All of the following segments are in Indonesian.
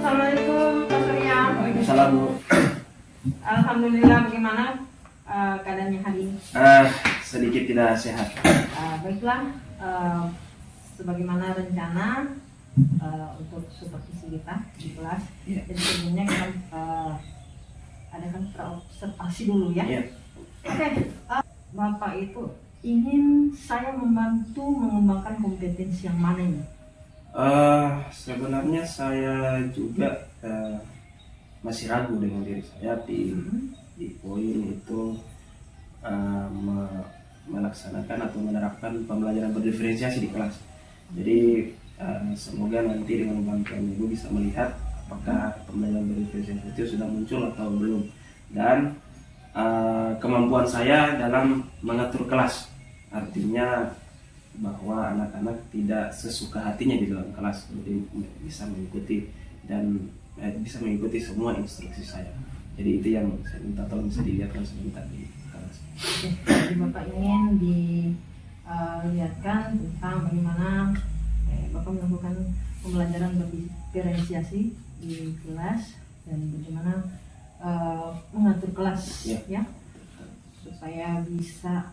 Assalamualaikum Pak Surya. Waalaikumsalam, Bu. Alhamdulillah, bagaimana keadaannya hari ini? Sedikit tidak sehat. Baiklah, sebagaimana rencana untuk supervisi kita di kelas. Iya. Jadi sebelumnya kita adakan observasi dulu ya. Iya. Oke, Bapak itu ingin saya membantu mengembangkan kompetensi yang mana ini? Sebenarnya saya juga masih ragu dengan diri saya di poin itu melaksanakan atau menerapkan pembelajaran berdiferensiasi di kelas. Jadi semoga nanti dengan bantuan Ibu bisa melihat apakah pembelajaran berdiferensiasi itu sudah muncul atau belum, dan kemampuan saya dalam mengatur kelas, artinya bahwa anak-anak tidak sesuka hatinya di dalam kelas, jadi bisa mengikuti dan bisa mengikuti semua instruksi saya. Jadi itu yang saya minta tolong bisa dilihatkan sebentar di kelas. Jadi Bapak ingin dilihatkan tentang bagaimana Bapak melakukan pembelajaran berdiferensiasi di kelas dan bagaimana mengatur kelas ya supaya bisa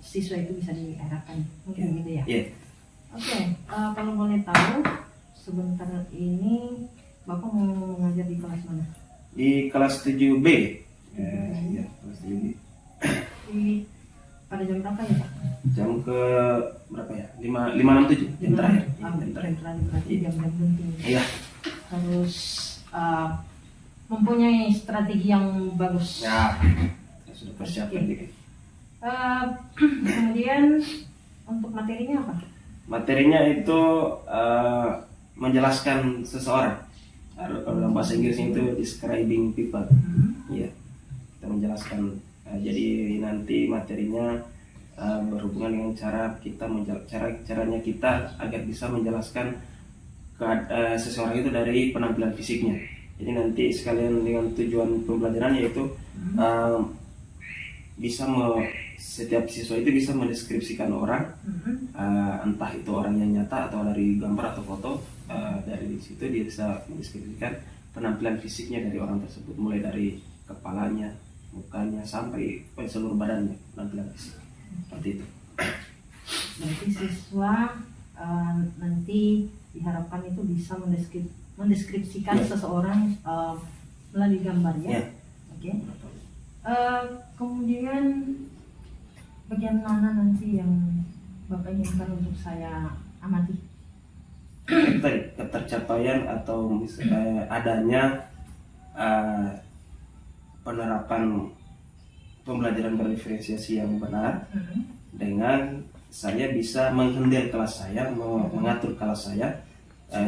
siswa itu bisa diarahkan mungkin gitu ya. Oke, kalau boleh tahu sebentar ini Bapak mau mengajar di kelas mana? Di kelas 7B. Ya, kelas 7B. Pada jam berapa ya Pak? Jam ke berapa ya? 567 jam terakhir. Jam terakhir berarti jam-jam penting. Iya. Harus mempunyai strategi yang bagus. Ya, saya sudah persiapkan dikit. Kemudian untuk materinya apa? Materinya itu menjelaskan seseorang. Kalau dalam bahasa Inggrisnya itu describing people. Iya, kita menjelaskan. Jadi nanti materinya berhubungan dengan caranya kita agar bisa menjelaskan seseorang itu dari penampilan fisiknya. Jadi nanti sekalian dengan tujuan pembelajaran yaitu setiap siswa itu bisa mendeskripsikan orang, entah itu orang yang nyata atau dari gambar atau foto. Dari situ dia bisa mendeskripsikan penampilan fisiknya dari orang tersebut, mulai dari kepalanya, mukanya sampai seluruh badannya, penampilan fisik seperti itu. Nanti siswa nanti diharapkan itu bisa mendeskripsikan seseorang melalui gambar ya. Oke. Kemudian bagian mana nanti yang Bapak inginkan untuk saya amati? Ketercapaian atau adanya penerapan pembelajaran berdiferensiasi yang benar, dengan saya bisa menghandle kelas saya, mengatur kelas saya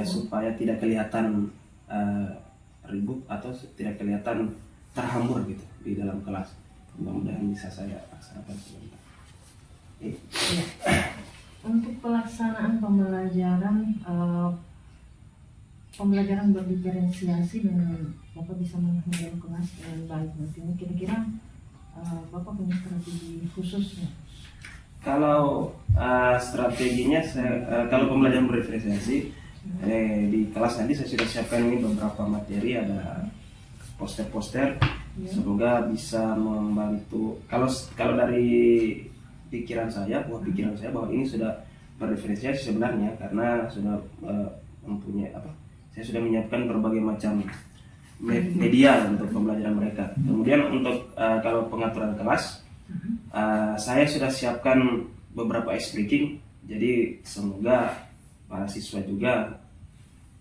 supaya tidak kelihatan ribut atau tidak kelihatan terhambur gitu di dalam kelas. Mudah-mudahan bisa saya laksanakan sebentar. Ya. Untuk pelaksanaan pembelajaran berdiferensiasi dengan Bapak bisa menghandle kelas dengan baik nantinya, kira-kira Bapak punya strategi khususnya? Kalau strateginya kalau pembelajaran berdiferensiasi di kelas nanti saya sudah siapkan ini beberapa materi, ada poster-poster. Semoga bisa membantu. Kalau dari pikiran saya bahwa ini sudah berdiferensiasi sebenarnya, karena sudah mempunyai saya sudah menyiapkan berbagai macam media untuk pembelajaran mereka. Kemudian untuk kalau pengaturan kelas, saya sudah siapkan beberapa ice breaking. Jadi semoga para siswa juga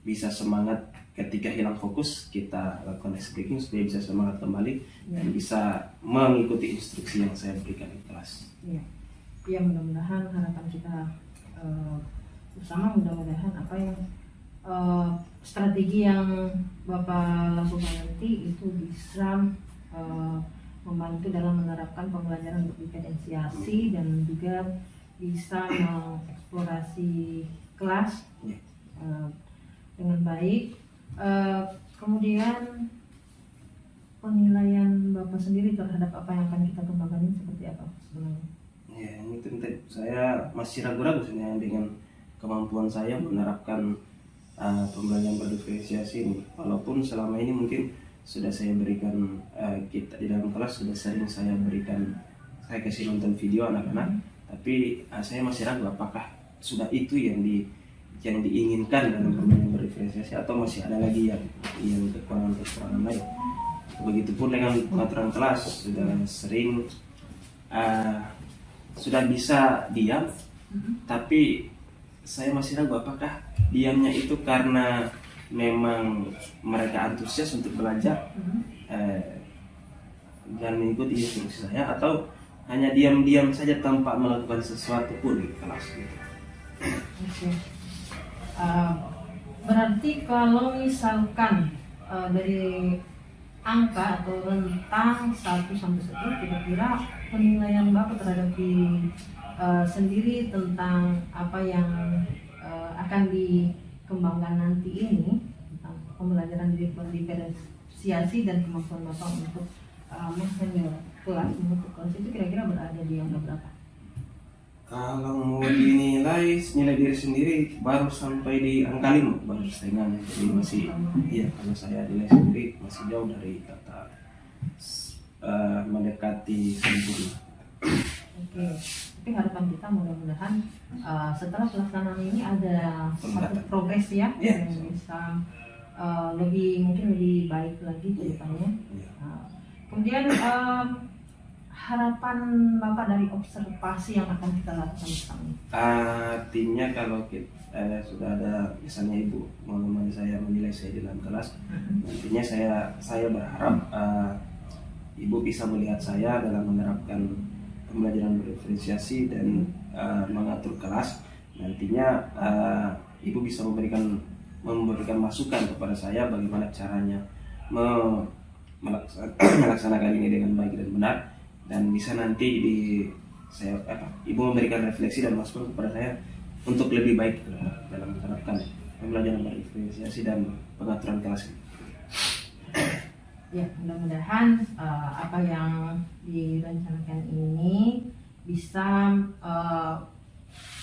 bisa semangat ketika hilang fokus, kita lakukan ice breaking supaya bisa semangat kembali dan bisa mengikuti instruksi yang saya berikan di kelas. Ya, mudah-mudahan harapan kita bersama, mudah-mudahan apa yang strategi yang Bapak lakukan nanti itu bisa membantu dalam menerapkan pembelajaran berdiferensiasi dan juga bisa mengeksplorasi kelas dengan baik. Kemudian penilaian Bapak sendiri terhadap apa yang akan kita kembangkan ini seperti apa sebenarnya? Ya, ini saya masih ragu-ragu sebenarnya dengan kemampuan saya menerapkan pembelajaran berdiferensiasi ini. Walaupun selama ini mungkin sudah saya berikan kita di dalam kelas sudah sering saya kasih nonton video anak-anak, tapi saya masih ragu apakah sudah itu yang diinginkan dalam pembelajaran berdiferensiasi atau masih ada lagi yang kekurangan lain. Begitupun dengan pengaturan kelas, sudah sering sudah bisa diam, tapi saya masih ragu apakah diamnya itu karena memang mereka antusias untuk belajar dan mengikuti instruksi saya, atau hanya diam-diam saja tanpa melakukan sesuatu pun di kelas gitu. Oke. Berarti kalau misalkan dari angka atau rentang 1 sampai 10, kira-kira penilaian Bapak terhadap diri sendiri tentang apa yang akan dikembangkan nanti ini, tentang pembelajaran diferensiasi dan kemampuan Bapak untuk menghandle kelas, membentuk kelas, itu kira-kira berada di angka berapa? Kalau mau dinilai nilai diri sendiri baru sampai di angka 5, baru setengahnya. Jadi masih, iya, kalau saya nilai sendiri masih jauh dari kata mendekati sempurna. Oke, tapi harapan kita mudah-mudahan setelah pelaksanaan ini ada satu progres ya, yang bisa mungkin lebih baik lagi ke depannya. Kemudian harapan Bapak dari observasi yang akan kita lakukan bersama. Artinya kalau kita sudah ada misalnya ibu menemani saya menilai saya di dalam kelas, nantinya saya berharap ibu bisa melihat saya dalam menerapkan pembelajaran berdiferensiasi dan mengatur kelas. Nantinya ibu bisa memberikan masukan kepada saya bagaimana caranya melaksanakan ini dengan baik dan benar, dan bisa nanti ibu memberikan refleksi dan masukan kepada saya untuk lebih baik dalam menerapkan pembelajaran berdiferensiasi dan pengaturan kelas ini. Ya, mudah-mudahan apa yang direncanakan ini bisa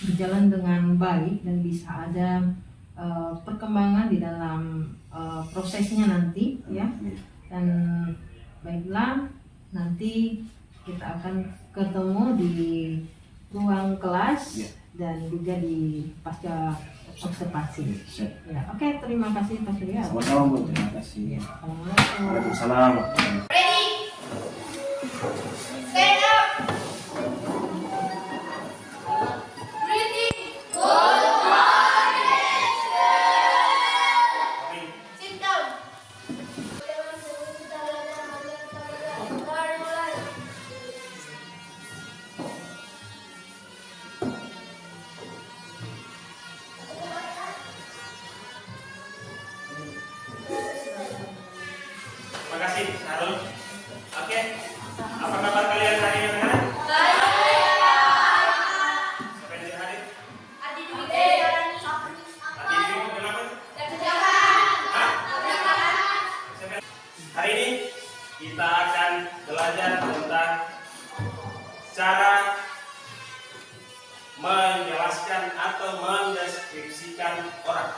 berjalan dengan baik dan bisa ada perkembangan di dalam prosesnya nanti, ya. Dan baiklah, nanti kita akan ketemu di ruang kelas dan juga di pasca observasi. Ya, oke, terima kasih Pak Surya. Sama-sama Bu, terima kasih. Assalamualaikum. Waalaikumsalam. Ready? Stand up. Breathing. Good morning. Sit down. Terima kasih, Sarul. Oke, apa kabar kalian hari ini? Siapa yang tidak hadir? Adi Dwi, kenapa? Hah? Hari ini kita akan belajar tentang cara menjelaskan atau mendeskripsikan orang.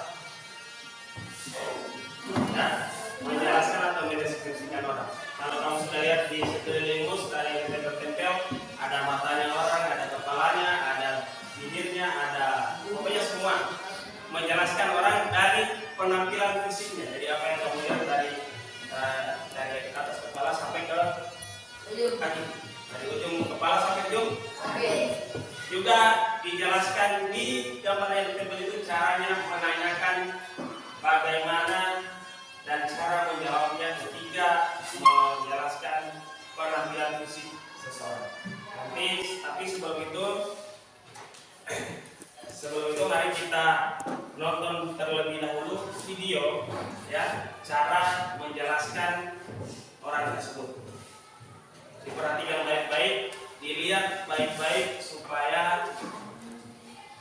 Ya, menjelaskan atau mendeskripsikan orang. Kalau kamu sudah lihat di sekelilingmu, sudah yang tempel-tempel, ada matanya orang, ada kepalanya, ada bibirnya, ada pokoknya semua. Menjelaskan orang dari penampilan fisiknya. Jadi apa yang kamu lihat dari atas kepala sampai ke kaki, dari ujung kepala sampai ujung. Juga dijelaskan di gambar yang ditempel itu caranya menanyakan bagaimana dan cara menjawabnya ketika menjelaskan penampilan fisik seseorang. Tapi sebelum itu mari kita nonton terlebih dahulu video ya, cara menjelaskan orang tersebut. Diperhatikan baik-baik, dilihat baik-baik supaya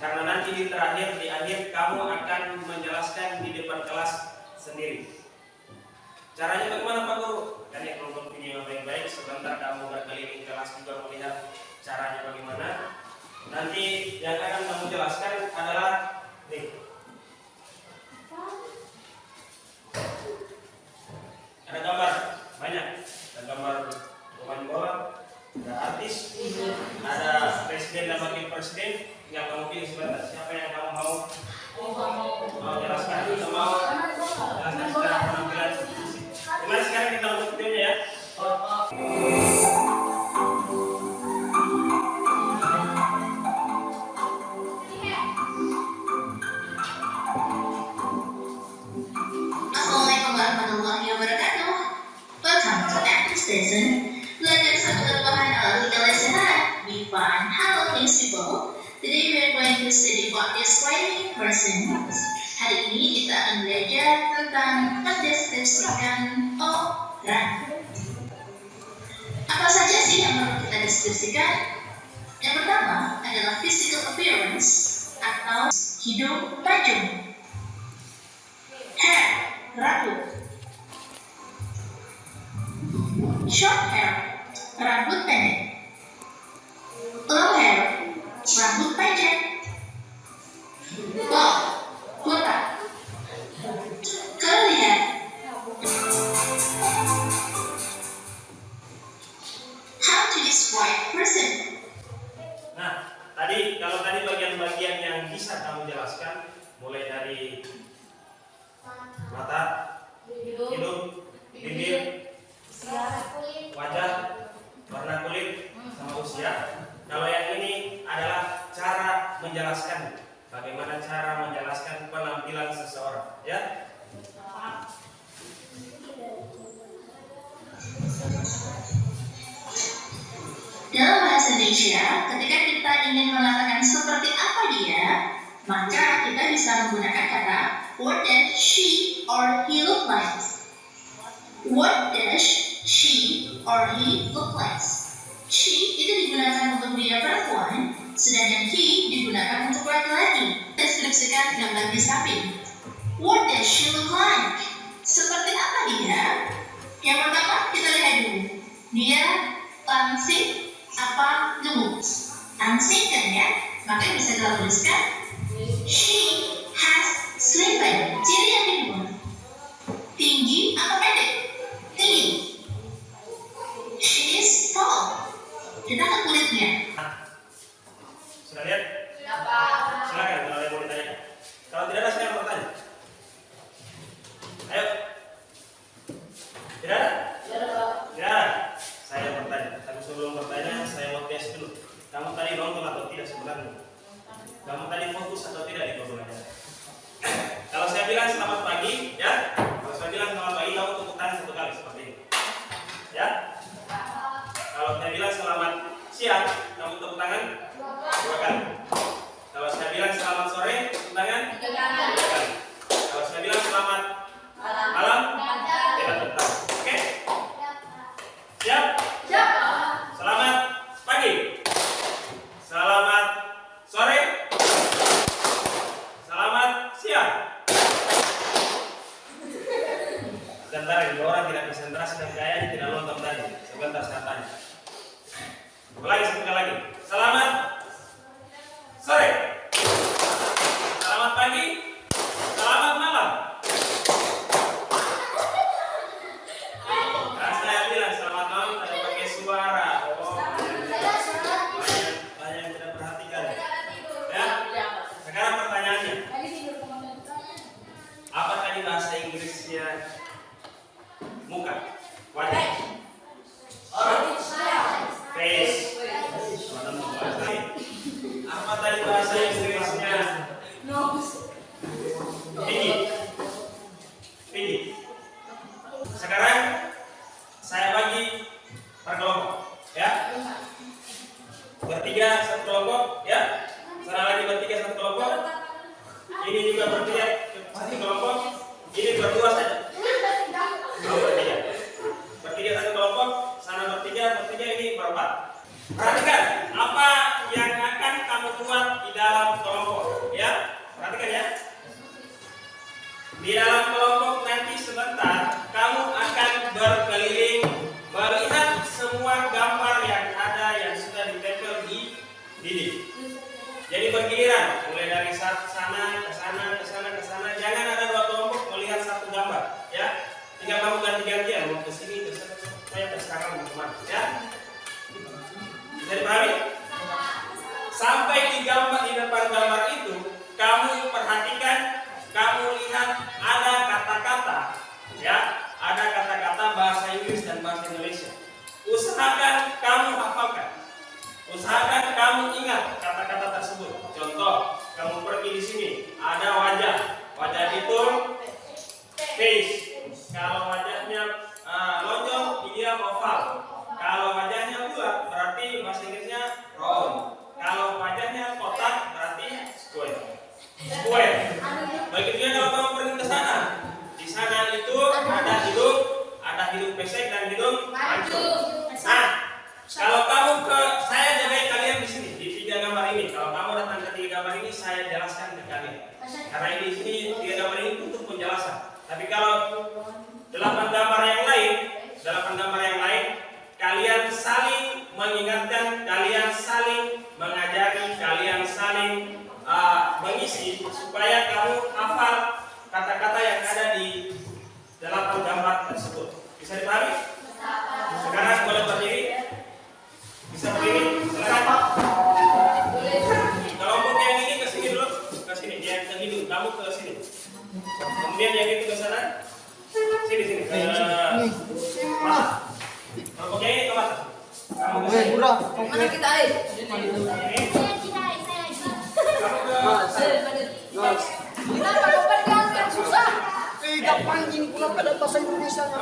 karena nanti di akhir kamu akan menjelaskan di depan kelas sendiri. Caranya bagaimana Pak Guru? Kan yang nonton video baik-baik, sebentar kamu berkeliling kelas juga melihat caranya bagaimana. Nanti yang akan kamu jelaskan adalah nih. Ada gambar banyak, ada gambar pemain bola, ada artis, ada presiden dan wakil presiden. Yang kamu pilih sebentar, siapa yang kamu mau jelaskan atau mau jelaskan secara penampilan? Gimana sekarang kita nonton videonya ya? Assalamualaikum warahmatullahi wabarakatuh. Welcome to Active Station. Belajar satu perubahan ala legal sehat. Be fun. Hello, things people. Today we are going to study about describing persons. Hari ini kita akan belajar tentang mendeskripsikan orang. Apa saja sih yang perlu kita deskripsikan? Yang pertama adalah physical appearance atau hidung mancung. Hair, rambut. Short hair, rambut pendek. Long hair, rambut panjang. Bob, botak. Curly hair. How to describe person? Nah, kalau tadi bagian-bagian yang bisa kamu jelaskan, mulai dari mata, hidung, bibir, wajah, warna kulit, sama usia. Kalau yang ini adalah cara menjelaskan, bagaimana cara menjelaskan penampilan seseorang, ya? Dalam bahasa Indonesia, ketika kita ingin mengatakan seperti apa dia, maka kita bisa menggunakan kata what does she or he look like? What does she or he look like? She itu digunakan untuk pria perempuan, sedangkan he digunakan untuk laki-laki. Deskripsikan dengan lebih samping. What does she look like? Seperti apa dia? Yang pertama kita lihat dulu. Dia langsing apa gemuk? Langsing kan ya? Maka bisa kita tuliskan she has slim body. Ciri yang kedua, tinggi atau pendek? Tinggi. She is tall. Kita ke kulitnya. Sudah lihat? Silakan kalau ada yang mau ditanya. Kalau tidak ada, saya mau bertanya. Ayo. Tidak ada? Tidak ada. Saya bertanya. Tapi sebelum bertanya, saya mau tes dulu. Kamu tadi nonton atau tidak sebenarnya? Kamu tadi fokus atau tidak di pembelajaran? Kalau saya bilang selamat pagi, ya. Kalau saya bilang selamat pagi, kamu tepuk tangan satu kali seperti ini. Ya. Kalau saya bilang selamat siang, kamu tepuk tangan dua kali. Kalau saya bilang selamat sore, tepuk tangan tiga kali. Kalau saya bilang selamat malam, kita tepuk tangan. Oke? Siap? Selamat pagi. Selamat sore. Selamat siang. Sebentar, dua orang tidak konsentrasi dan kayaknya tidak nonton tadi. Sebentar saya tanya. Ulangi sekali lagi. Selamat sore. Selamat pagi. Selamat malam. Nah, saya bilang selamat malam tidak pakai suara. Oh, banyak yang tidak perhatikan. Ya. Sekarang pertanyaannya. Apa tadi bahasa Inggrisnya? Muka, wajah, face. Apa tadi bahasa Inggrisnya? Tinggi, tinggi. Sekarang saya bagi per kelompok, ya. Bertiga satu kelompok, ya. Sana lagi bertiga satu kelompok. Ini juga bertiga satu kelompok. Ini berdua saja. Bertiga satu kelompok, sana bertiga ini berempat. Perhatikan apa yang akan kamu buat di dalam kelompok, ya. Perhatikan ya. Di dalam kelompok nanti sebentar kamu akan berkeliling melihat semua gambar yang ada yang sudah ditempel di dinding. Jadi bergiliran, mulai dari sana ke sana ke sana ke sana. Jangan ada dua kelompok melihat satu gambar. face. Kalau wajahnya lonjong, ideal oval. Kalau wajahnya bulat, berarti bahasa Inggrisnya round. Kalau wajahnya kotak, berarti square. Square. Begitu juga kalau kamu pergi ke sana. Di sana itu ada hidung pesek dan hidung mancung. Nah, kalau kamu saya jagain kalian di sini di 3 gambar ini. Kalau kamu datang ke 3 gambar ini, saya jelaskan ke kalian. Karena di sini 3 gambar ini untuk penjelasan. Tapi kalau 8 gambar yang lain, kalian saling mengingatkan, kalian saling mengajari, kalian saling mengisi supaya kamu hafal kata-kata yang ada di 8 gambar tersebut. Bisa dipahami? Sekarang boleh berdiri. Bisa berdiri. Silakan. Kelompok yang ini ke sini dulu, ke sini. Yang ke hidung, kamu ke sini. Kemudian yang itu ke sana. Sini. Ke mata. Kelompok yang ini ke mata. Kamu ke sini. Mana kita air? Ini. Kenapa kau pergi susah? Gampang gini pula pada bahasa Indonesia nya.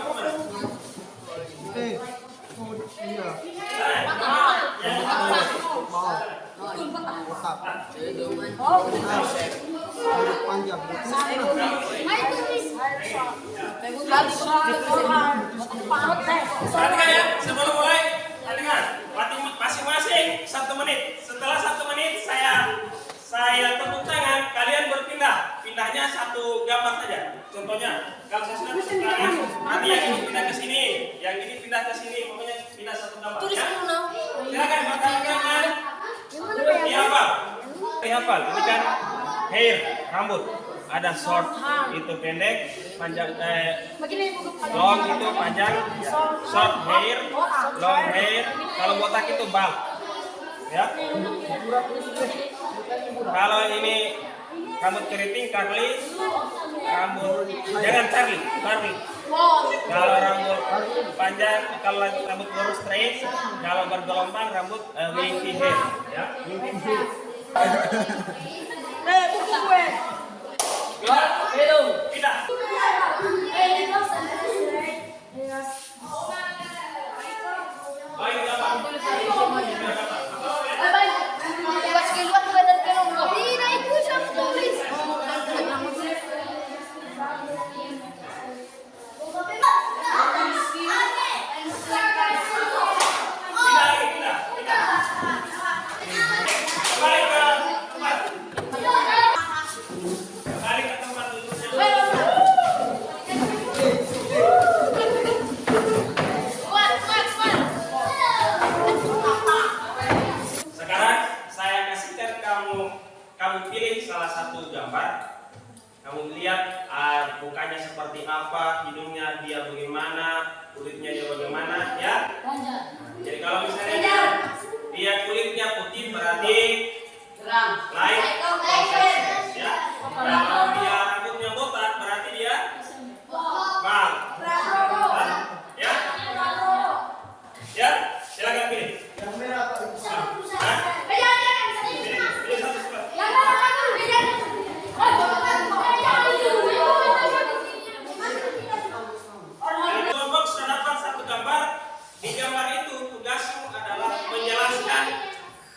Panjang. Perhatikan ya, sebelum mulai, perhatikan. Masing-masing 1 menit. Setelah 1 menit saya tepuk tangan, kalian berpindah. Pindahnya 1 gambar saja. Contohnya, kalau saya sudah tepuk tangan, nanti yang ini pindah ke sini, yang ini pindah ke sini, pokoknya pindah 1 gambar. Ya? Silakan perhatikan. Dihafal. Ini kan hair, rambut. Ada short itu pendek, panjang long itu panjang, short hair, long hair. Kalau botak itu bald. Ya. Kalau ini rambut keriting curly, rambut jangan curly. Kalau rambut panjang, kalau rambut lurus straight, kalau bergelombang rambut wavy hair. Ya. Pindah. Baik, kamu pilih salah satu gambar, kamu lihat mukanya seperti apa, hidungnya dia bagaimana, kulitnya dia bagaimana, ya. Jadi kalau misalnya dia kulitnya putih berarti light complexion, ya. Kalau dia rambutnya botak berarti dia bald, ya. Ya, silakan pilih. Kelompok sudah dapat 1 gambar. Di gambar itu tugasmu adalah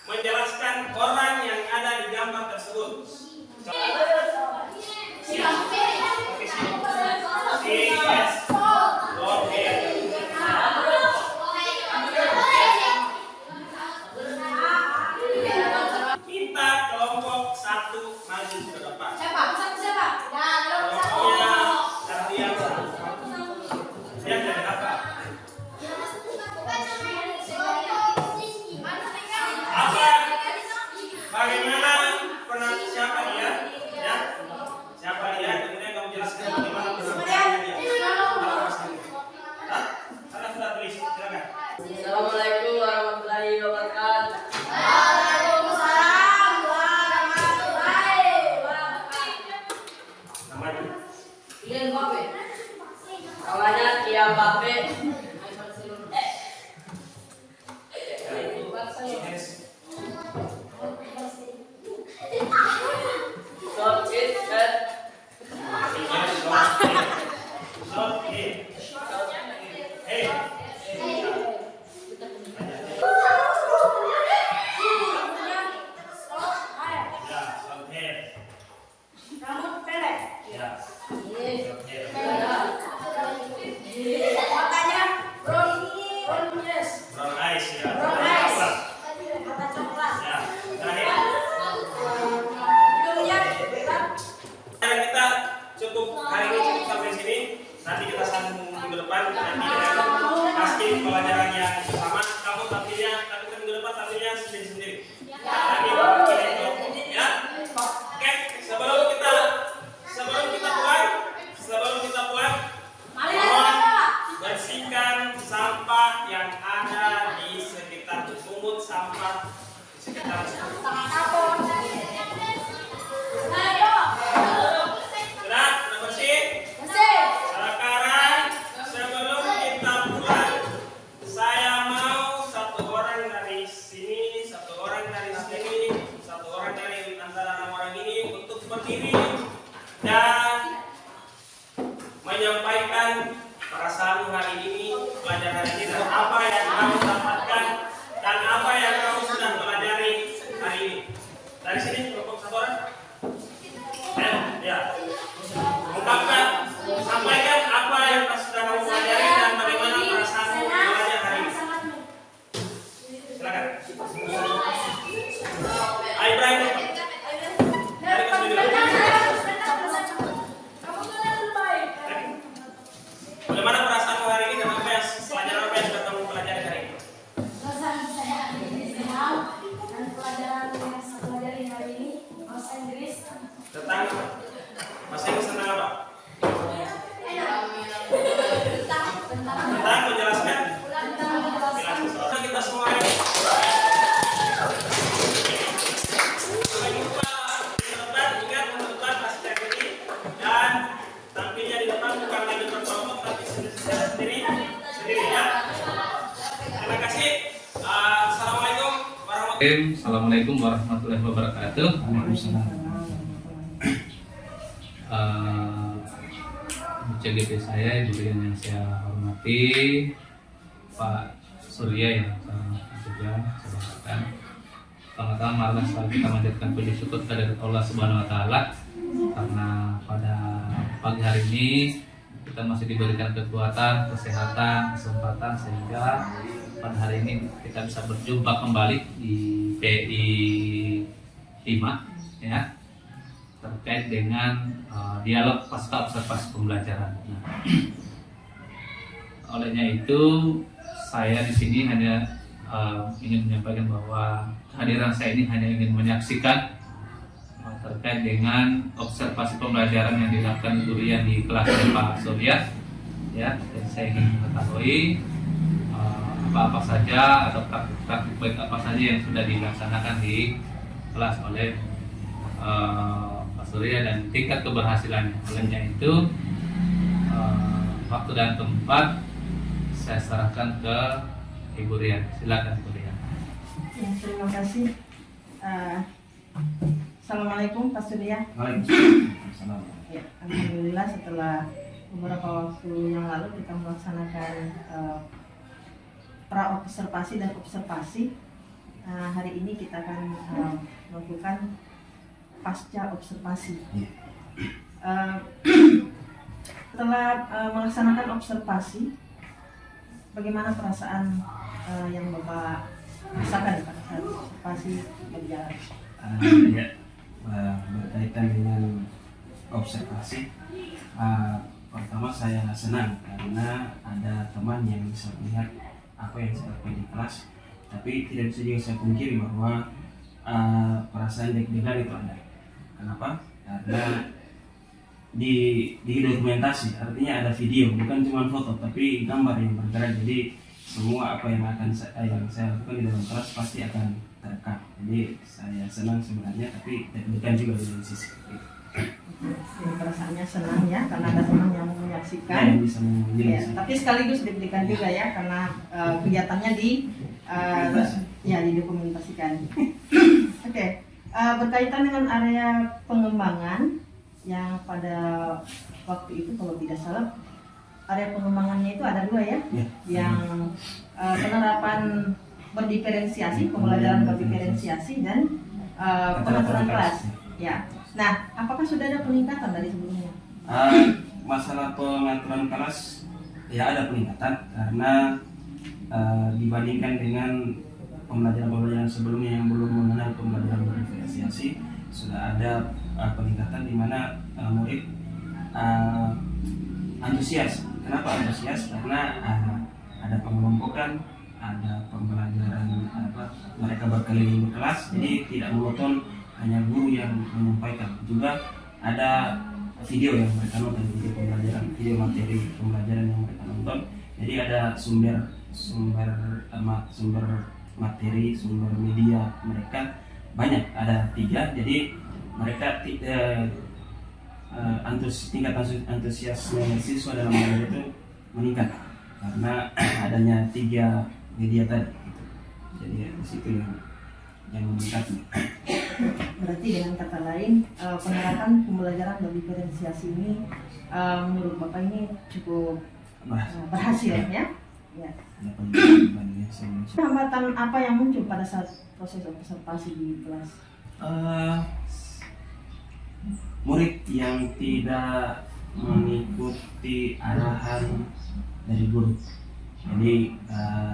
menjelaskan orang yang ada di gambar tersebut. Minta kelompok 1 maju ke depan. Kelompoknya terbiasa. Dia jadi apa? Bagaimana siapa dia? Ya, siapa dia? Kemudian kamu jelaskan bagaimana penampilannya dia. Ada sudah tulis, silakan. Assalamualaikum warahmatullahi wabarakatuh. Namanya? Namanya Kia Mbappe. Short, depan pasti pelajaran yang sama. Kamu tampilnya, tapi minggu depan tampilnya sendiri-sendiri. Tadi itu, ya. Oke, sebelum kita pulang, mohon bersihkan sampah yang ada di sekitar pungut sampah di sekitar. Sudah bersih? Sekarang sebelum kita pulang, saya mau satu orang dari sini, satu orang dari sini, satu orang dari antara 6 orang ini untuk berdiri dan menyampaikan perasaan hari ini, pelajaran hari ini, dan apa yang kamu dapatkan dan apa yang kamu sudah pelajari hari ini. Dari sini kelompok satu orang. Ya. Ungkapkan, sampaikan apa yang sudah kamu pelajari dan bagaimana perasaanmu belajar hari ini. Silakan. Ibrahim. Dari kelas 7. Bagaimana perasaanmu hari ini dan apa yang pelajaran apa yang sudah kamu pelajari hari ini? Perasaan saya senang dan pelajaran yang saya pelajari hari ini bahasa Inggris. Tentang bahasa Inggris tentang apa? Tentang menjelaskan. Jelaskan kita semua ini. Sampai jumpa di depan. Ingat untuk depan pasti kayak gini dan tampilnya di depan bukan lagi berkelompok tapi sendiri ya. Terima kasih. Assalamualaikum warahmatullahi wabarakatuh. Assalamualaikum warahmatullahi wabarakatuh. CGP saya, guru yang saya hormati, Pak Surya yang saya hormati juga, saya banggakan. Pertama-tama marilah selalu kita manjatkan puji syukur kehadirat Allah Subhanahu Wa Taala karena pada pagi hari ini kita masih diberikan kekuatan, kesehatan, kesempatan sehingga pada hari ini kita bisa berjumpa kembali di PI 5 ya, terkait dengan dialog pasca observasi pembelajaran. Nah, olehnya itu saya di sini hanya ingin menyampaikan bahwa kehadiran saya ini hanya ingin menyaksikan terkait dengan observasi pembelajaran yang dilakukan durian di kelas Pak Surya ya, dan saya ingin mengetahui apa-apa saja atau praktik baik apa saja yang sudah dilaksanakan di kelas oleh Pak Surya dan tingkat keberhasilannya. Olehnya itu waktu dan tempat saya serahkan ke Ibu Rian. Silakan Ibu Rian. Ya, terima kasih. Assalamualaikum Pak Surya. Waalaikumsalam. Ya, alhamdulillah setelah beberapa waktu yang lalu kita melaksanakan pra-observasi dan observasi. Hari ini kita akan melakukan pasca observasi. Setelah melaksanakan observasi, bagaimana perasaan yang Bapak rasakan pada saat observasi berjalan? Ya, berkaitan dengan observasi, pertama saya senang karena ada teman yang bisa melihat apa yang saya lakukan di kelas, tapi tidak bisa juga saya pungkiri bahwa perasaan deg-degan itu ada. Kenapa? Karena di dokumentasi, artinya ada video, bukan cuma foto, tapi gambar yang bergerak. Jadi semua apa yang saya lakukan di dalam kelas pasti akan terekam. Jadi saya senang sebenarnya, tapi deg-degan juga di sisi itu. Jadi perasaannya senang ya, karena ada teman yang menyaksikan. Yang bisa menjelaskan. Ya, tapi sekaligus deg-degan juga ya, karena kegiatannya didokumentasikan. Oke. Berkaitan dengan area pengembangan yang pada waktu itu kalau tidak salah area pengembangannya itu ada 2 ya, yang penerapan berdiferensiasi, pembelajaran berdiferensiasi dan pengaturan kelas. Ya. Nah, apakah sudah ada peningkatan dari sebelumnya? Masalah pengaturan kelas ya ada peningkatan karena dibandingkan dengan pembelajaran sebelumnya yang belum mengenal pembelajaran berdiferensiasi, sudah ada peningkatan di mana murid antusias Kenapa antusias? Karena ada pengelompokan, ada pembelajaran mereka berkeliling kelas, jadi tidak monoton hanya guru yang menyampaikan. Juga ada video yang mereka nonton, video pembelajaran, video materi pembelajaran yang mereka nonton. Jadi ada sumber materi, sumber media mereka banyak, ada 3. Jadi mereka tingkat antusiasme siswa dalam belajar itu meningkat karena adanya 3 media tadi. Gitu. Jadi di situ yang meningkat. Berarti dengan kata lain, penerapan pembelajaran dan diferensiasi ini menurut Bapak ini cukup berhasil ya? Ya. Hambatan apa yang muncul pada saat proses observasi di kelas? Murid yang tidak mengikuti arahan dari guru. Jadi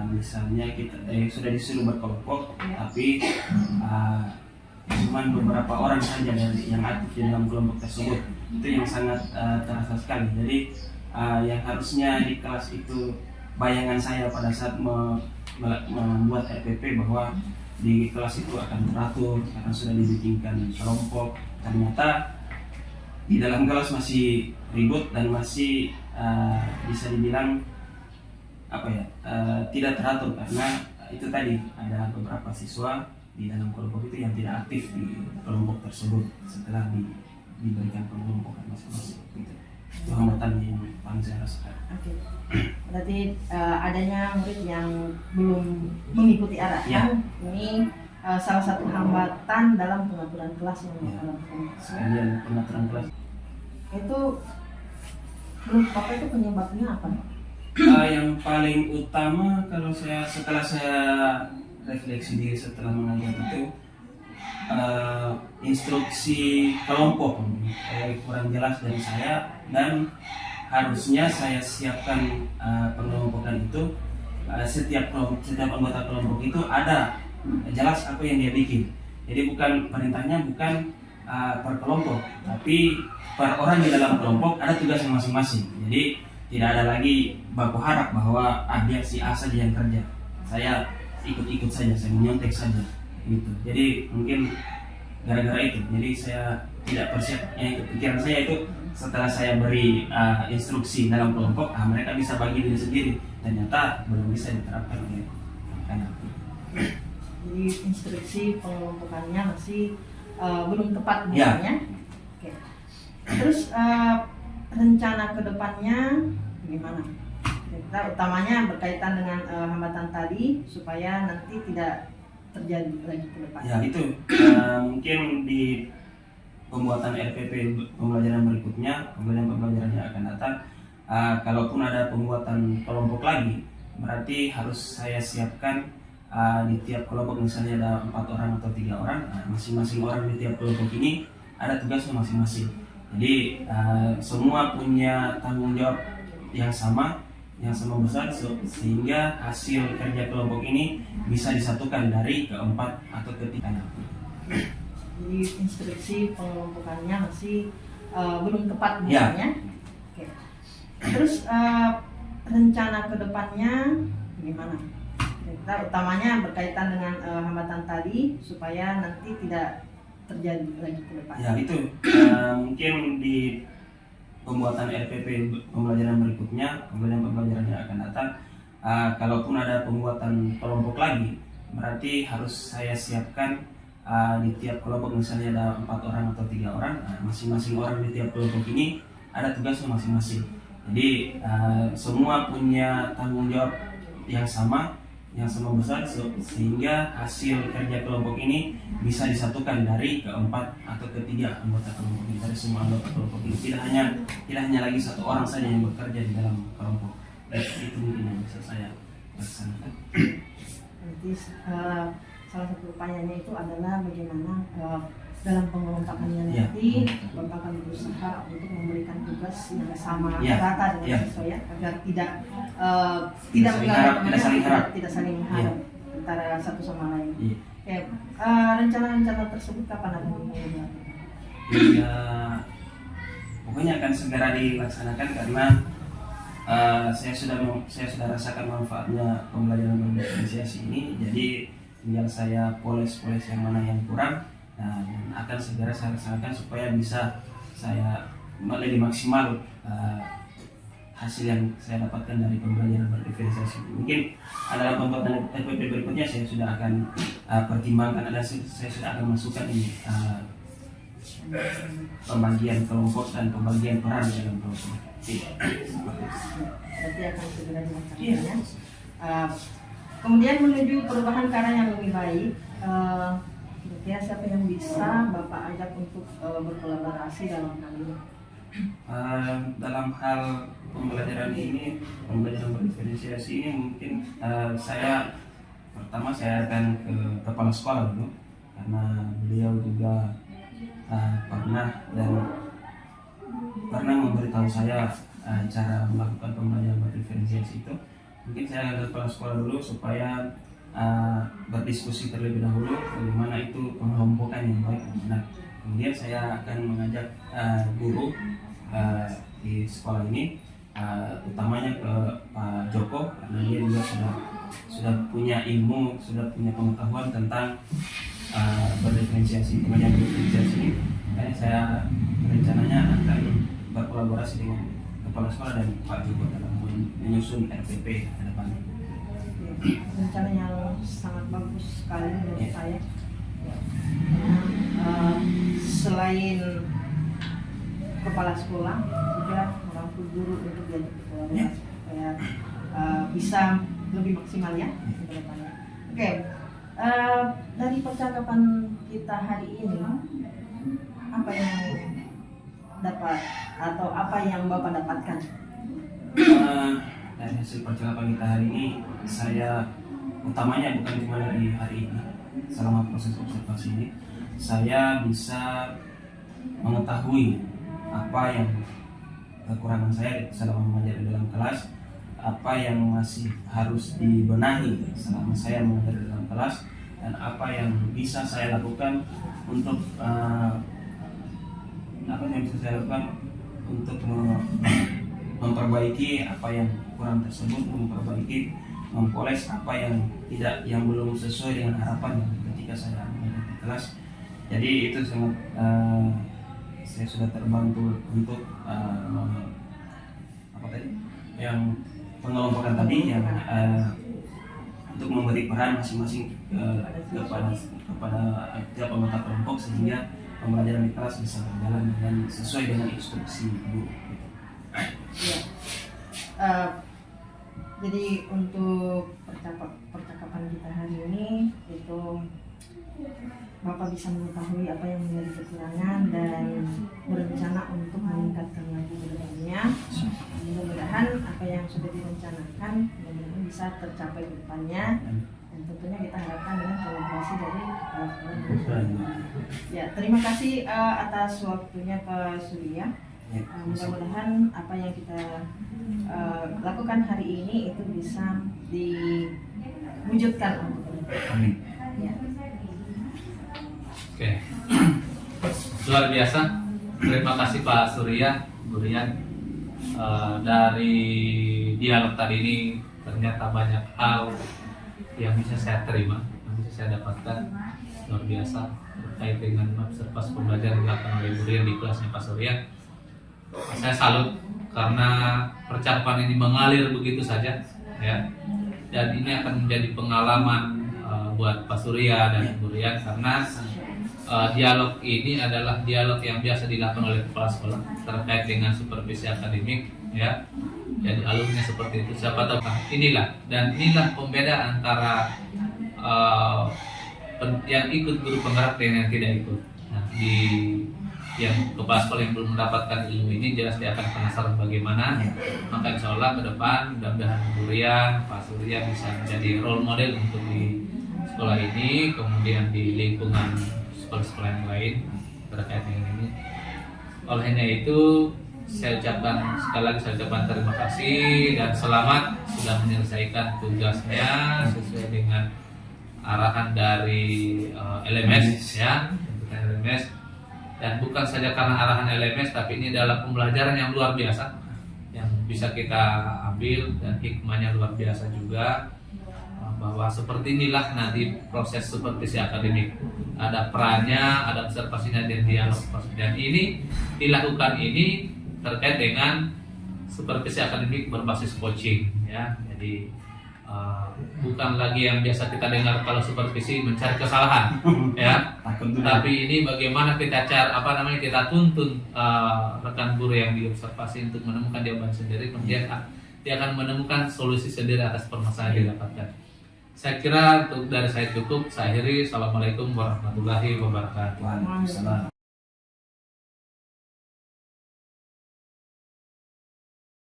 misalnya kita sudah disuruh berkelompok, tapi cuma beberapa orang saja yang aktif di dalam kelompok tersebut. Itu yang sangat terasa sekali. Jadi yang harusnya di kelas itu, bayangan saya pada saat membuat RPP bahwa di kelas itu akan teratur, akan sudah dibikinkan kelompok. Ternyata di dalam kelas masih ribut dan masih bisa dibilang tidak teratur, karena itu tadi ada beberapa siswa di dalam kelompok itu yang tidak aktif di kelompok tersebut setelah diberikan pengelompokan masing-masing. Itu hambatan yang paling saya rasakan. Oke. Berarti adanya murid yang belum mengikuti arahan ini salah satu hambatan dalam pengaturan kelas yang Bapak lakukan. Sekalian pengaturan kelas. Itu menurut Bapak itu penyebabnya apa? Yang paling utama kalau setelah saya refleksi diri setelah mengajar itu, instruksi kelompok kurang jelas dari saya, dan harusnya saya siapkan pengelompokan itu. Setiap anggota kelompok itu ada jelas apa yang dia bikin. Jadi perintahnya bukan per kelompok, tapi per orang di dalam kelompok ada tugasnya masing-masing. Jadi tidak ada lagi baku harap bahwa dia si A saja yang kerja, saya ikut-ikut saja, saya menyontek saja gitu. Jadi mungkin gara-gara itu, jadi saya tidak persiap. Pikiran saya itu setelah saya beri instruksi dalam kelompok, mereka bisa bagi diri sendiri. Ternyata belum bisa diterapkan oleh anak. Jadi instruksi pengelompokannya masih belum tepat misalnya. Oke. Terus rencana kedepannya bagaimana? Utamanya berkaitan dengan hambatan tadi supaya nanti tidak terjadi lagi ke depan. Ya itu mungkin di pembuatan RPP pembelajaran berikutnya, pembelajaran yang akan datang, kalaupun ada pembuatan kelompok lagi, berarti harus saya siapkan di tiap kelompok, misalnya ada 4 orang atau 3 orang, masing-masing orang di tiap kelompok ini ada tugasnya masing-masing. Jadi semua punya tanggung jawab yang sama besar, sehingga hasil kerja kelompok ini bisa disatukan dari keempat atau ketiga. Jadi instruksi pengelompokannya masih belum tepat misalnya. Oke. Terus rencana kedepannya bagaimana? Utamanya berkaitan dengan hambatan tadi supaya nanti tidak terjadi lagi ke depan. Ya itu mungkin di pembuatan RPP pembelajaran berikutnya, pembelajaran yang akan datang, kalaupun ada pembuatan kelompok lagi, berarti harus saya siapkan di tiap kelompok, misalnya ada 4 orang atau 3 orang, masing-masing orang di tiap kelompok ini ada tugasnya masing-masing. Jadi semua punya tanggung jawab yang sama besar, sehingga hasil kerja kelompok ini bisa disatukan dari keempat atau ketiga anggota kelompok ini, dari semua anggota kelompok ini. Tidak hanya lagi 1 orang saja yang bekerja di dalam kelompok. Itu mungkin yang bisa saya laksanakan. Nanti salah satu upayanya itu adalah bagaimana dalam pengelompokannya nanti Bapak akan berusaha untuk memberikan tugas yang sama rata dengan siswa ya, agar tidak saling mengharap antara satu sama lain. Oke, rencana-rencana tersebut kapan akan dimulai? Pokoknya akan segera dilaksanakan, karena saya sudah rasakan manfaatnya pembelajaran berdiferensiasi ini. Jadi tinggal saya poles yang mana yang kurang, dan akan segera saya rasakan supaya bisa saya lebih maksimal hasil yang saya dapatkan dari pembelajaran berdiferensiasi. Mungkin dalam pembuatan FPP berikutnya saya sudah akan pertimbangkan, saya sudah akan masukkan ini pembagian kelompok dan pembagian peran dalam kelompok. Berarti akan segera dilaksanakan. Kemudian menuju perubahan ke arah yang lebih baik, kira-kira siapa yang bisa Bapak ajak untuk berkolaborasi dalam hal ini? Dalam hal pembelajaran berdiferensiasi ini mungkin saya akan ke kepala sekolah dulu, karena beliau juga pernah memberitahu saya cara melakukan pembelajaran berdiferensiasi itu. Mungkin saya akan ke kepala sekolah dulu supaya berdiskusi terlebih dahulu bagaimana itu pengelompokan yang baik. Nah, kemudian saya akan mengajak guru di sekolah ini, utamanya ke Pak Joko, karena dia juga sudah punya ilmu, sudah punya pengetahuan tentang pembelajaran berdiferensiasi ini. Makanya saya rencananya akan berkolaborasi dengan kepala sekolah dan Pak Joko dalam menyusun RPP ke depan. Rencana yang sangat bagus sekali menurut saya. Selain kepala sekolah, juga merangkul guru untuk diajak berkolaborasi supaya bisa lebih maksimal ya ke depannya. Oke, dari percakapan kita hari ini, apa yang dapat atau apa yang Bapak dapatkan? Dari hasil percakapan kita hari ini, saya utamanya bukan cuma dari hari ini, selama proses observasi ini, saya bisa mengetahui apa yang kekurangan saya selama mengajar di dalam kelas, apa yang masih harus dibenahi selama saya mengajar di dalam kelas, dan apa yang bisa saya lakukan untuk memperbaiki apa yang kurang tersebut, mempoles apa yang belum sesuai dengan harapan ketika saya mengajar di kelas. Jadi itu sangat saya sudah terbantu untuk yang pengelompokan tadi, yang untuk memberi peran masing-masing kepada tiap anggota kelompok sehingga pembelajaran di kelas bisa berjalan dengan sesuai dengan instruksi guru. Jadi untuk percakapan kita hari ini itu Bapak bisa mengetahui apa yang menjadi kekurangan dan berencana untuk meningkatkan lagi ke depannya. Mudah-mudahan apa yang sudah direncanakan mudah-mudahan bisa tercapai ke depannya, dan tentunya kita harapkan dengan kolaborasi dari kepala sekolah. Ya, terima kasih atas waktunya Pak Surya. Mudah-mudahan apa yang kita lakukan hari ini itu bisa diwujudkan. Amin. Ya. Oke, luar biasa. Terima kasih Pak Surya, Bu Rian. Dari dialog tadi ini ternyata banyak hal yang bisa saya terima, yang bisa saya dapatkan. Luar biasa terkait dengan observasi pembelajaran dilakukan oleh Bu Rian di kelasnya Pak Surya. Saya salut karena percakapan ini mengalir begitu saja, ya. Dan ini akan menjadi pengalaman buat Pak Surya dan Bu Rian, karena dialog ini adalah dialog yang biasa dilakukan oleh kepala sekolah terkait dengan supervisi akademik, ya. Jadi alurnya seperti itu. Siapa tahu inilah pembeda antara yang ikut guru penggerak dengan yang tidak ikut. Nah, yang kepala sekolah yang belum mendapatkan ilmu ini jelas dia akan penasaran bagaimana. Maka insya Allah ke depan mudah-mudahan Bu Rian, Pak Surya bisa menjadi role model untuk di sekolah ini, kemudian di lingkungan sekolah-sekolah yang lain terkait dengan ini. Olehnya itu saya ucapkan sekali lagi terima kasih dan selamat sudah menyelesaikan tugasnya sesuai dengan arahan dari LMS, ya, LMS. Dan bukan saja karena arahan LMS, tapi ini adalah pembelajaran yang luar biasa, yang bisa kita ambil dan hikmahnya luar biasa juga, bahwa seperti inilah nanti proses supervisi akademik, ada perannya, ada observasinya dan dialog, dan ini dilakukan ini terkait dengan supervisi akademik berbasis coaching ya. Jadi bukan lagi yang biasa kita dengar kalau supervisi mencari kesalahan ya, tapi ini bagaimana kita kita tuntun rekan guru yang diobservasi untuk menemukan jawaban sendiri, kemudian dia akan menemukan solusi sendiri atas permasalahan yang didapatkan. Saya kira untuk dari saya cukup. Saya akhiri. Assalamualaikum warahmatullahi wabarakatuh. Waalaikumsalam.